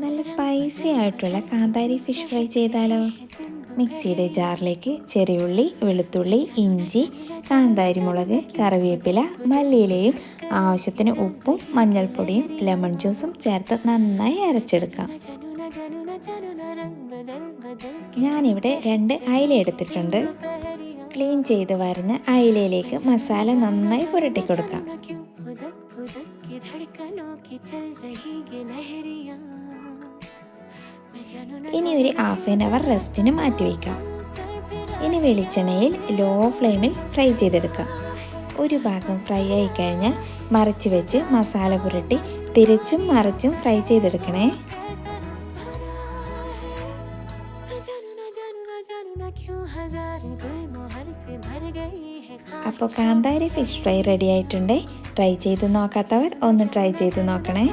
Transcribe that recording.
നല്ല സ്പൈസി ആയിട്ടുള്ള കാന്താരി ഫിഷ് ഫ്രൈ ചെയ്താലോ? മിക്സിയുടെ ജാറിലേക്ക് ചെറിയുള്ളി, വെളുത്തുള്ളി, ഇഞ്ചി, കാന്താരി മുളക്, കറിവേപ്പില, മല്ലിയിലയും ആവശ്യത്തിന് ഉപ്പും മഞ്ഞൾപ്പൊടിയും ലെമൺ ജ്യൂസും ചേർത്ത് നന്നായി അരച്ചെടുക്കാം. ഞാനിവിടെ 2 അയില എടുത്തിട്ടുണ്ട്. ക്ലീൻ ചെയ്ത് വരുന്ന അയിലയിലേക്ക് മസാല നന്നായി പുരട്ടി കൊടുക്കാം. ഇനി ഒരു ഹാഫ് ആൻ അവർ റെസ്റ്റിന് മാറ്റി വയ്ക്കാം. ഇനി വെളിച്ചെണ്ണയിൽ ലോ ഫ്ലെയിമിൽ ഫ്രൈ ചെയ്തെടുക്കാം. ഒരു ഭാഗം ഫ്രൈ ആയി കഴിഞ്ഞാൽ മറിച്ച് വെച്ച് മസാല പുരട്ടി തിരിച്ചും മറിച്ചും ഫ്രൈ ചെയ്തെടുക്കണേ. അപ്പോൾ കാന്താരി ഫിഷ് ഫ്രൈ റെഡി ആയിട്ടുണ്ട്. ട്രൈ ചെയ്ത് നോക്കാത്തവർ ഒന്ന് ട്രൈ ചെയ്ത് നോക്കണേ.